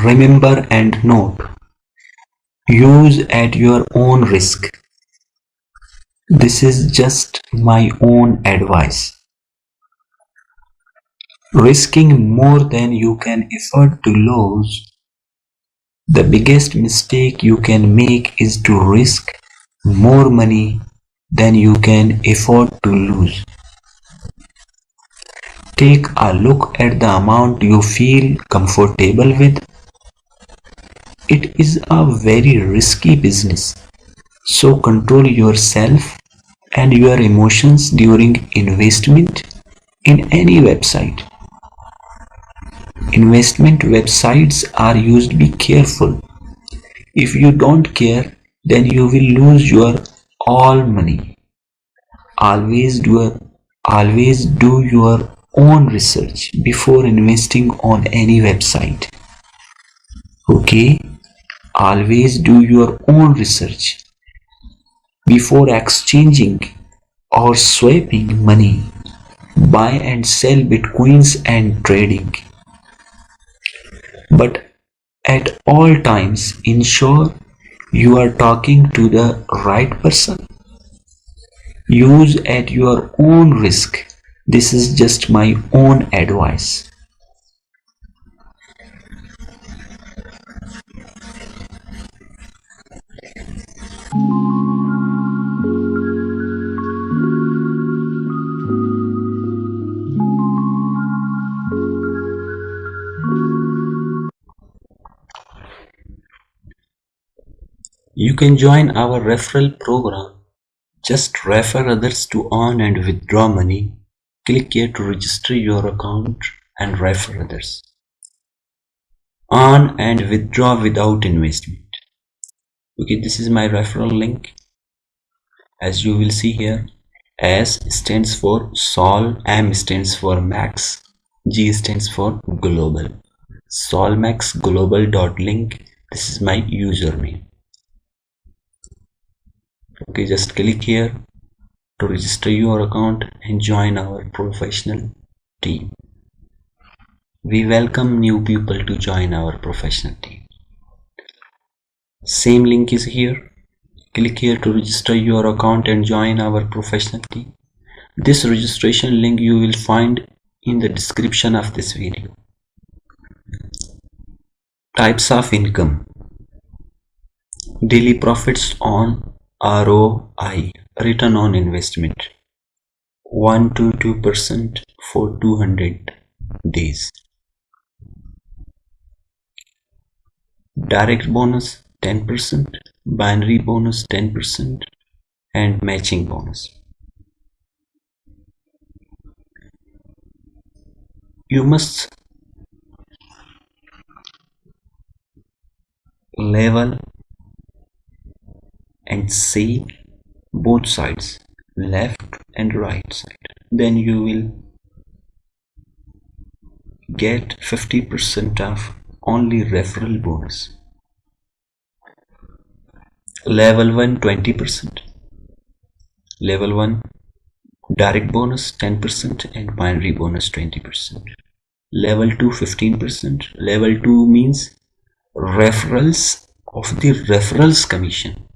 Remember and note, use at your own risk. This is just my own advice. Risking more than you can afford to lose. The biggest mistake you can make is to risk more money than you can afford to lose. Take a look at the amount you feel comfortable with. It is a very risky business, so control yourself and your emotions during investment in any website. Investment websites are used. Be careful. If you don't care, then you will lose your all money. Always do your own research before investing on any website. Okay? Always do your own research before exchanging or swapping money. Buy and sell bitcoins and trading. But at all times, ensure you are talking to the right person. Use at your own risk. This is just my own advice. You can join our referral program. Just refer others to earn and withdraw money. Click here to register your account and refer others. Earn and withdraw without investment. Okay, this is my referral link. As you will see here, S stands for Sol, M stands for Max, G stands for Global. solmaxglobal.link. This is my username. Okay, just click here to register your account and join our professional team. We welcome new people to join our professional team. Same link is here. Click here to register your account and join our professional team. This registration link you will find in the description of this video. Types of income. Daily profits on ROI, return on investment, 1 to 2% for 200 days. Direct bonus 10%, binary bonus 10%, and matching bonus. You must level and see both sides, left and right side. Then you will get 50% of only referral bonus. Level 1 20%, level 1 direct bonus 10% and binary bonus 20%. Level 2 15%. Level 2 means referrals of the referrals commission.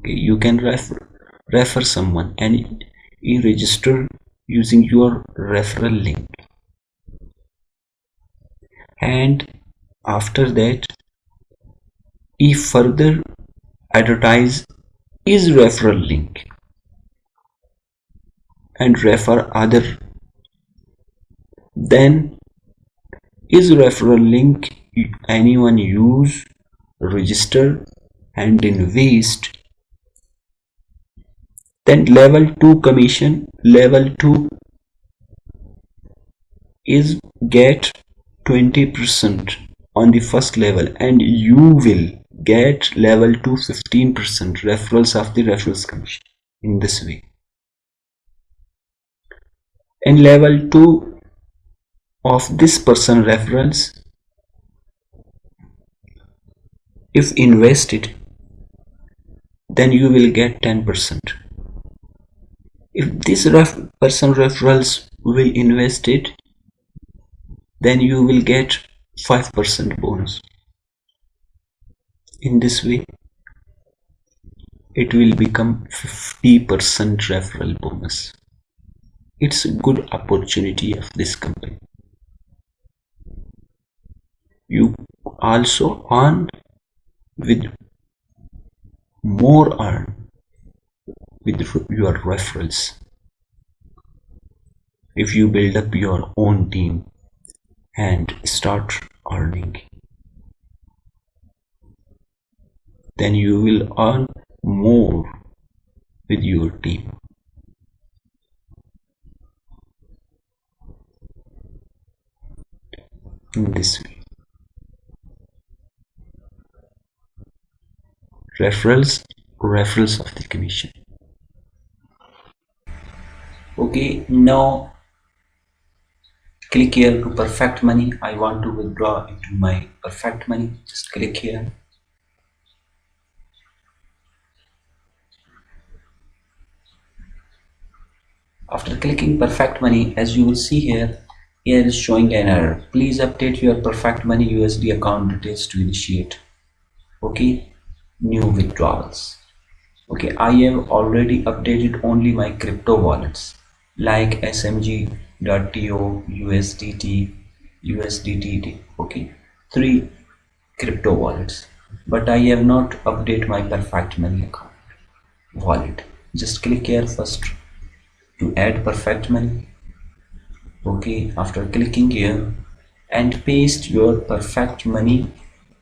Okay, you can refer someone and you register using your referral link, and after that if further advertise is referral link and refer other, then is referral link anyone use, register and invest, then level 2 commission, level 2 is get 20% on the first level and you will get level 2 15% referrals of the referrals commission in this way. And level 2 of this person referrals, if invested, then you will get 10%. If this person referrals will invest it, then you will get 5% bonus. In this way, it will become 50% referral bonus. It's a good opportunity of this company. You also earn with more earn with your referrals. If you build up your own team and start earning, then you will earn more with your team. In this way, referrals of the commission. Okay, now click here to Perfect Money. I want to withdraw into my Perfect Money. Just click here. After clicking Perfect Money, as you will see here is showing an error. Please update your Perfect Money USD account details to initiate. Okay, new withdrawals. Okay, I have already updated only my crypto wallets like smg.to, USDT. Okay, 3 crypto wallets, but I have not updated my Perfect Money account wallet. Just click here first to add Perfect Money. Okay, after clicking here and paste your Perfect Money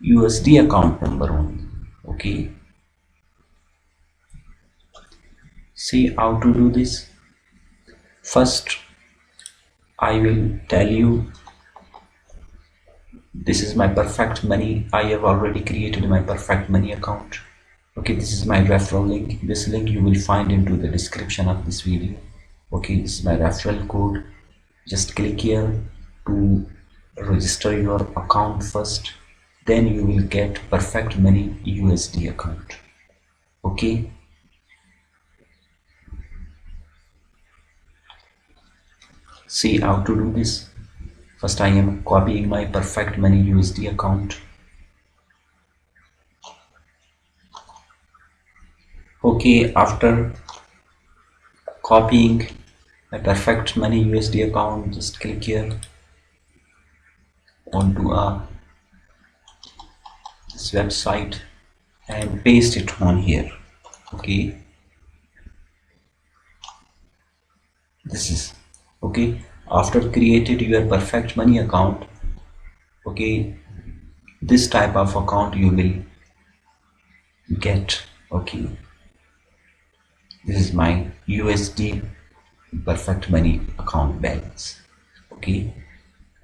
USD account number only. Okay, see how to do this. First, I will tell you this is my Perfect Money. I have already created my Perfect Money account. Okay, this is my referral link. This link you will find into the description of this video. Okay, this is my referral code. Just click here to register your account first, then you will get Perfect Money USD account. Okay, see how to do this. First, I am copying my Perfect Money USD account. Okay, after copying my Perfect Money USD account, just click here onto this website and paste it on here. Okay, this is okay. After created your Perfect Money account, okay, this type of account you will get. Okay, this is my USD Perfect Money account balance. Okay,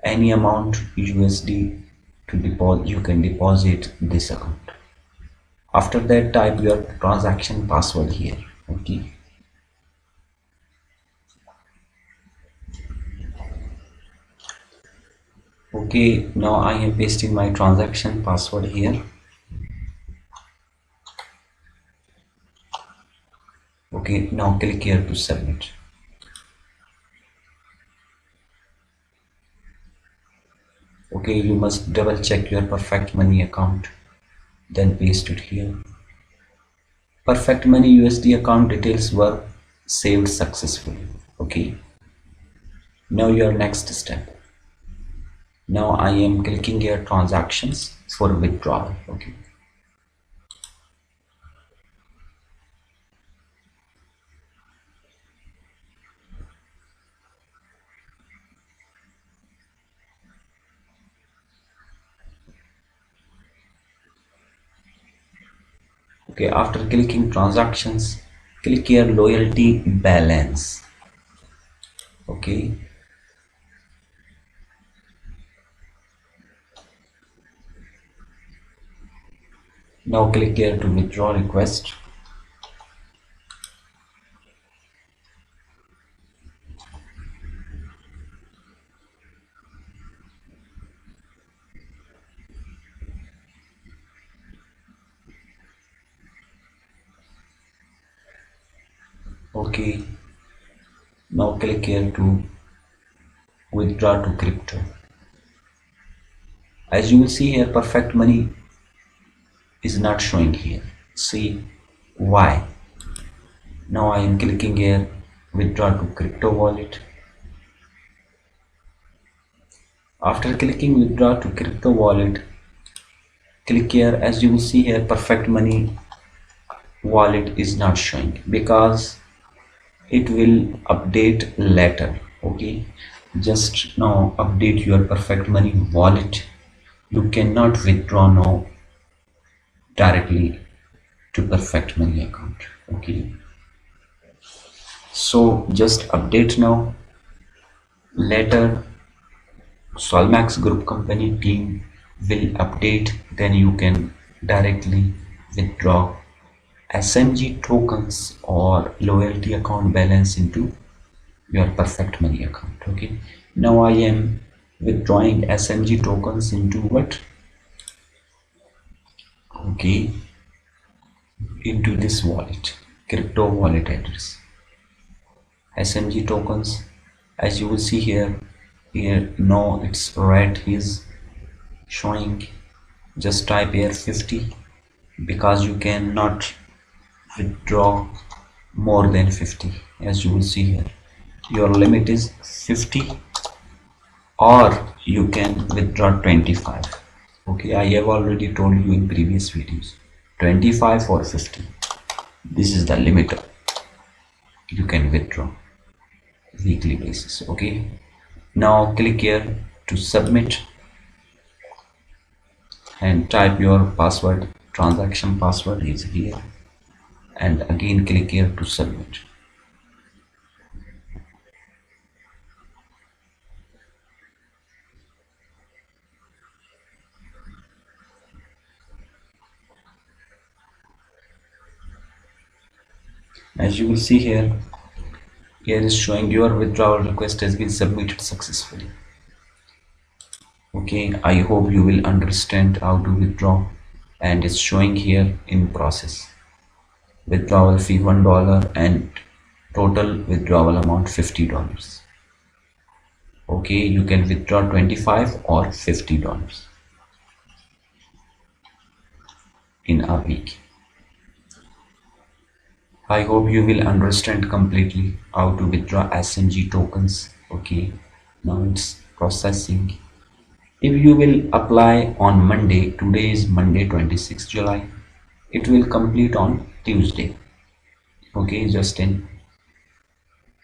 any amount USD to deposit, you can deposit this account. After that, type your transaction password here. Okay, okay, now I am pasting my transaction password here. Okay, now click here to submit. Okay, you must double check your Perfect Money account, then paste it here. Perfect Money USD account details were saved successfully. Okay, now your next step. Now I am clicking here transactions for withdrawal. Okay, okay, after clicking transactions, click here loyalty balance. Okay, now click here to withdraw request. Okay, now click here to withdraw to crypto. As you will see here, perfect money is not showing here. See why? Now I am clicking here withdraw to crypto wallet. After clicking withdraw to crypto wallet, click here. As you will see here, perfect money wallet is not showing because it will update later. Okay, just now update your perfect money wallet. You cannot withdraw now directly to perfect money account. Okay, so just update now. Later Solmax group company team will update, then you can directly withdraw SMG tokens or loyalty account balance into your perfect money account. Okay, now I am withdrawing SMG tokens into what? Okay, into this wallet, crypto wallet address. SMG tokens, as you will see here, no, it's red is showing. Just type here 50 because you cannot withdraw more than 50. As you will see here, your limit is 50 or you can withdraw 25. Okay, I have already told you in previous videos, 25 or 50, this is the limit you can withdraw weekly basis. Okay, now click here to submit and type your password. Transaction password is here, and again click here to submit. As you will see here, is showing your withdrawal request has been submitted successfully. Okay, I hope you will understand how to withdraw, and it's showing here in process. Withdrawal fee $1 and total withdrawal amount $50. Okay, you can withdraw 25 or $50 in a week. I hope you will understand completely how to withdraw SMG tokens. Okay, now it's processing. If you will apply on Monday, today is Monday 26th July, it will complete on Tuesday. Okay, just in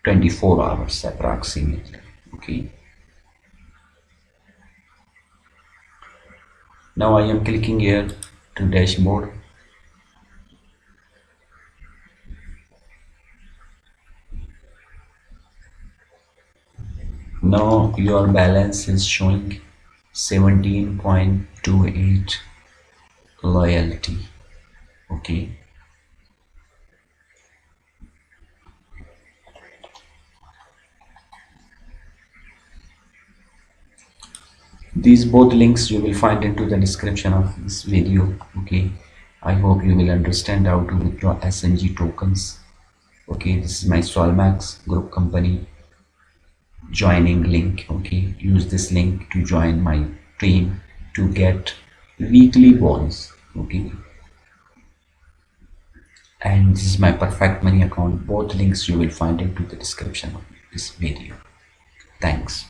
24 hours approximately. Okay, now I am clicking here to dashboard. Now your balance is showing 17.28 loyalty. Okay, these both links you will find into the description of this video. Okay, I hope you will understand how to withdraw SMG tokens. Okay, this is my Solmax group company joining link. Okay, use this link to join my team to get weekly bonus. Okay, and this is my perfect money account. Both links you will find into the description of this video. Thanks.